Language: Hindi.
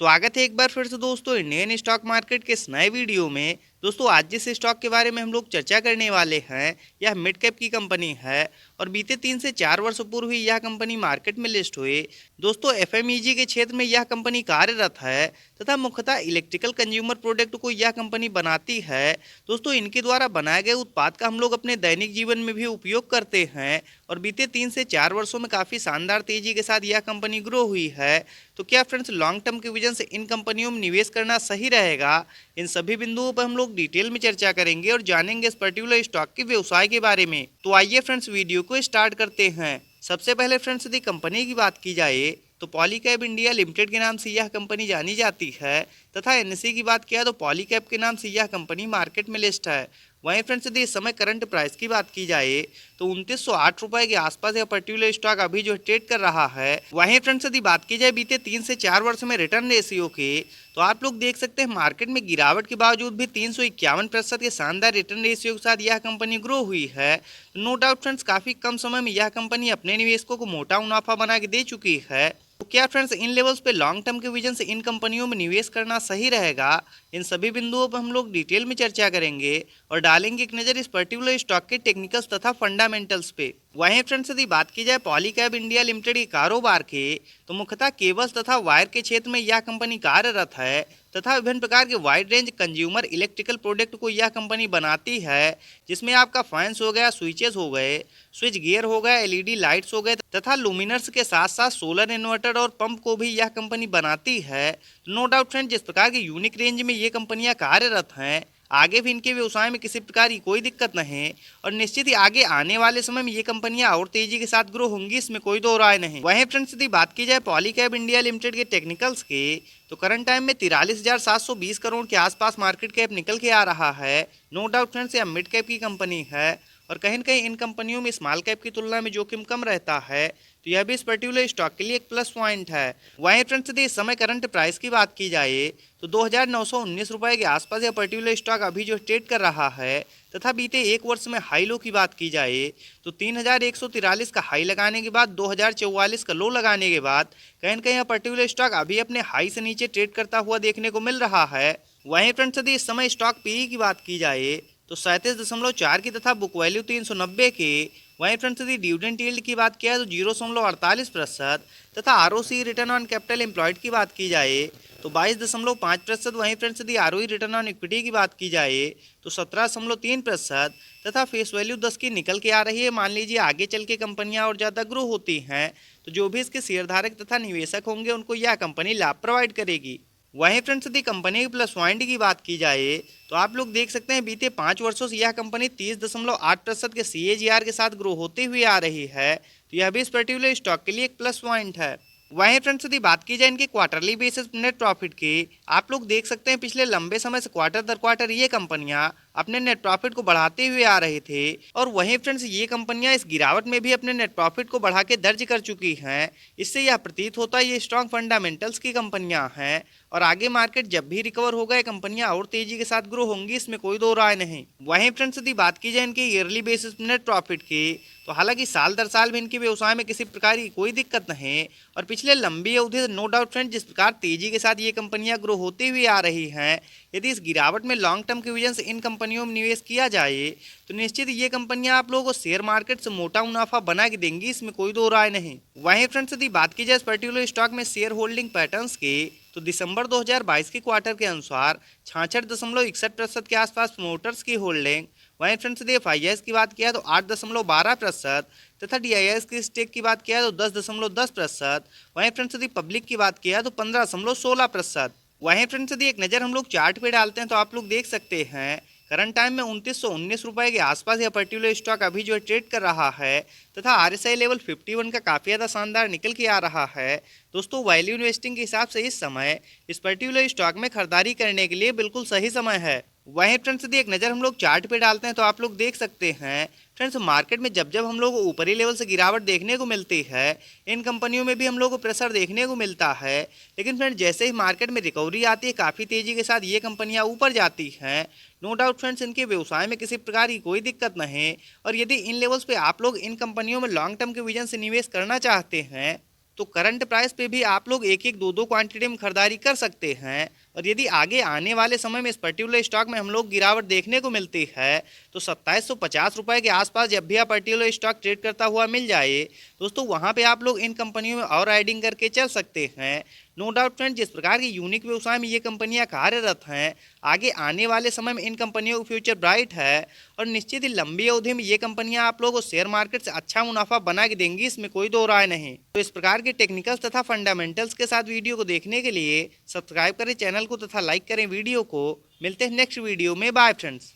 स्वागत है एक बार फिर से दोस्तों इंडियन स्टॉक मार्केट के इस नए वीडियो में। दोस्तों आज जिस स्टॉक के बारे में हम लोग चर्चा करने वाले हैं यह मिड कैप की कंपनी है और बीते 3 से 4 वर्ष पूर्व ही यह कंपनी मार्केट में लिस्ट हुई। दोस्तों एफएमईजी के क्षेत्र में यह कंपनी कार्यरत है तथा मुख्यतः इलेक्ट्रिकल कंज्यूमर प्रोडक्ट को यह कंपनी बनाती है। दोस्तों इनके द्वारा बनाए गए उत्पाद का हम लोग अपने दैनिक जीवन में भी उपयोग करते हैं और बीते 3 से 4 वर्षों में काफ़ी शानदार तेजी के साथ यह कंपनी ग्रो हुई है। तो क्या फ्रेंड्स लॉन्ग टर्म के विजन से इन कंपनियों में निवेश करना सही रहेगा? इन सभी बिंदुओं पर हम लोग डिटेल में चर्चा करेंगे और जानेंगे इस पर्टिकुलर स्टॉक के व्यवसाय के बारे में। तो आइए फ्रेंड्स वीडियो को स्टार्ट करते हैं। सबसे पहले फ्रेंड्स यदि कंपनी की बात की जाए तो पॉलीकैब इंडिया लिमिटेड के नाम से यह कंपनी जानी जाती है तथा एनएसई की बात किया तो पॉलीकैब के नाम से यह कंपनी मार्केट में लिस्ट है। वहीं फ्रेंड्स यदि इस समय करंट प्राइस की बात की जाए तो 2908 रुपए के आसपास यह पर्टिकुलर स्टॉक अभी जो ट्रेड कर रहा है। वहीं फ्रेंड्स यदि बात की जाए बीते 3 से 4 वर्ष में रिटर्न रेशियो के तो आप लोग देख सकते हैं मार्केट में गिरावट के बावजूद भी 351% के शानदार रिटर्न रेशियो के साथ यह कंपनी ग्रो हुई है। नो डाउट फ्रेंड्स काफी कम समय में यह कंपनी अपने निवेशकों को मोटा मुनाफा बना के दे चुकी है। तो क्या फ्रेंड्स इन लेवल्स पे लॉन्ग टर्म के विजन से इन कंपनियों में निवेश करना सही रहेगा? इन सभी बिंदुओं पर हम लोग डिटेल में चर्चा करेंगे और डालेंगे एक नज़र इस पर्टिकुलर स्टॉक के टेक्निकल्स तथा फंडामेंटल्स पे। वहीं फ्रेंड्स यदि बात की जाए पॉलीकैब इंडिया लिमिटेड के कारोबार के तो मुख्यतः केबल्स तथा वायर के क्षेत्र में यह कंपनी कार्यरत है तथा विभिन्न प्रकार के wide range consumer electrical product को यह कंपनी बनाती है, जिसमें आपका फैंस हो गया, स्विचेस हो गए, स्विच गियर हो गया, एलईडी लाइट्स हो गए तथा लुमिनर्स के साथ साथ सोलर इन्वर्टर और पंप को भी यह कंपनी बनाती है। नो डाउट फ्रेंड जिस प्रकार की यूनिक रेंज में ये कंपनियां कार्यरत हैं आगे भी इनके व्यवसाय में किसी प्रकार की कोई दिक्कत नहीं और निश्चित ही आगे आने वाले समय में ये कंपनियां और तेजी के साथ ग्रो होंगी, इसमें कोई दो राय नहीं। वहीं फ्रेंड्स यदि बात की जाए पॉलीकैब इंडिया लिमिटेड के टेक्निकल्स के तो करंट टाइम में 43,720 करोड़ के आसपास मार्केट कैप निकल के आ रहा है। नो डाउट फ्रेंड्स यह मिड कैप की कंपनी है और कहीं न कहीं इन कंपनियों में स्मॉल कैप की तुलना में जोखिम कम रहता है, तो यह भी इस पर्टिकुलर स्टॉक के लिए एक प्लस पॉइंट है। वहीं फ्रेंड्स यदि इस समय करंट प्राइस की बात की जाए तो 2,919 रुपए के आसपास यह पर्टिकुलर स्टॉक अभी जो ट्रेड कर रहा है तथा बीते एक वर्ष में हाई लो की बात की जाए तो 3,143 का हाई लगाने के बाद 2,044 का लो लगाने के बाद कहीं न कहीं यह पर्टिकुलर स्टॉक अभी अपने हाई से नीचे ट्रेड करता हुआ देखने को मिल रहा है। वहीं फ्रेंड्स यदि इस समय स्टॉक पीई की बात की जाए तो 37.4 की तथा बुक वैल्यू 390 के। वहीं फ्रेंड्स यदि डिविडेंड यील्ड की बात किया तो 0.48% तथा ROC return on capital employed की बात की जाए तो 22.5%। वहीं फ्रेंड्स यदि आरओई रिटर्न ऑन इक्विटी की बात की जाए तो 17.3% तथा फेस वैल्यू 10 की निकल के आ रही है। मान लीजिए आगे चल के कंपनियां और ज़्यादा ग्रो होती हैं तो जो भी इसके शेयरधारक तथा निवेशक होंगे उनको यह कंपनी लाभ प्रोवाइड करेगी। वहीं फ्रेंड्स यदि कंपनी की प्लस पॉइंट की बात की जाए तो आप लोग देख सकते हैं बीते 5 वर्षों से यह कंपनी 30.8% के CAGR के साथ ग्रो होती हुई आ रही है, तो यह भी इस पर्टिकुलर स्टॉक के लिए एक प्लस पॉइंट है। वहीं फ्रेंड्स यदि बात की जाए इनके क्वार्टरली बेसिस नेट प्रॉफिट की, आप लोग देख सकते हैं पिछले लंबे समय से क्वार्टर दर क्वार्टर ये कंपनियां अपने नेट प्रॉफिट को बढ़ाते हुए आ रहे थे और वहीं फ्रेंड्स ये कंपनियां इस गिरावट में भी अपने नेट प्रॉफिट को बढ़ा के दर्ज कर चुकी हैं। इससे यह प्रतीत होता है ये स्ट्रॉन्ग फंडामेंटल्स की कंपनियां हैं और आगे मार्केट जब भी रिकवर होगा ये कंपनियां और तेजी के साथ ग्रो होंगी, इसमें कोई दो राय नहीं। वहीं फ्रेंड्स यदि बात की जाए इनके ईयरली बेसिस नेट प्रॉफिट की तो हालांकि साल दर साल भी इनके व्यवसाय में किसी प्रकार की कोई दिक्कत नहीं और पिछले लंबी अवधि से नो डाउट फ्रेंड जिस प्रकार तेजी के साथ ये कंपनियां ग्रो होती हुई आ रही हैं, यदि इस गिरावट में लॉन्ग टर्म के विजन से इन कंपनियों में निवेश किया जाए तो निश्चित ये कंपनियां आप लोगों को शेयर मार्केट से मोटा मुनाफा बना के देंगी, इसमें कोई दो राय नहीं। वहीं फ्रेंड्स यदि बात की जाए इस पर्टिकुलर स्टॉक में शेयर होल्डिंग पैटर्न्स की तो दिसंबर 2022 के क्वार्टर के अनुसार 66.61% के आसपास प्रमोटर्स की होल्डिंग। वहीं फ्रेंड्स यदि FIS की बात किया तो 8.12% तथा DIS की स्टेक की बात किया तो 10.10%। वहीं फ्रेंड्स यदि पब्लिक की बात किया तो 15.16%। वहीं फ्रेंड्स यदि एक नज़र हम लोग चार्ट पे डालते हैं तो आप लोग देख सकते हैं करंट टाइम में 2919 रुपए के आसपास यह पर्टिकुलर स्टॉक अभी जो ट्रेड कर रहा है तथा RSI लेवल 51 का काफ़ी ज़्यादा शानदार निकल के आ रहा है। दोस्तों वैल्यू इन्वेस्टिंग के हिसाब से इस समय इस पर्टिकुलर स्टॉक में खरीदारी करने के लिए बिल्कुल सही समय है। वहीं फ्रेंड्स यदि एक नज़र हम लोग चार्ट पे डालते हैं तो आप लोग देख सकते हैं फ्रेंड्स मार्केट में जब जब हम लोग को ऊपरी लेवल से गिरावट देखने को मिलती है इन कंपनियों में भी हम लोग को प्रेशर देखने को मिलता है, लेकिन फ्रेंड्स जैसे ही मार्केट में रिकवरी आती है काफ़ी तेज़ी के साथ ये कंपनियां ऊपर जाती हैं। नो डाउट फ्रेंड्स इनके व्यवसाय में किसी प्रकार की कोई दिक्कत नहीं और यदि इन लेवल्स पे आप लोग इन कंपनियों में लॉन्ग टर्म के विजन से निवेश करना चाहते हैं तो करंट प्राइस पे भी आप लोग एक एक दो दो क्वांटिटी में खरीदारी कर सकते हैं। और यदि आगे आने वाले समय में इस पर्टिकुलर स्टॉक में हम लोग गिरावट देखने को मिलती है तो 2750 रुपये के आसपास जब भी आप पर्टिकुलर स्टॉक ट्रेड करता हुआ मिल जाए दोस्तों, वहाँ पे आप लोग इन कंपनियों में और राइडिंग करके चल सकते हैं। नो डाउट फ्रेंड, जिस प्रकार की यूनिक व्यवसाय में ये कंपनियां कार्यरत हैं, आगे आने वाले समय में इन कंपनियों का फ्यूचर ब्राइट है और निश्चित ही लंबी अवधि में ये कंपनियां आप लोगों को शेयर मार्केट से अच्छा मुनाफा बना के देंगी, इसमें कोई दो राय नहीं। तो इस प्रकार के टेक्निकल्स तथा फंडामेंटल्स के साथ वीडियो को देखने के लिए सब्सक्राइब करें चैनल को तथा लाइक करें वीडियो को। मिलते हैं नेक्स्ट वीडियो में। Bye friends.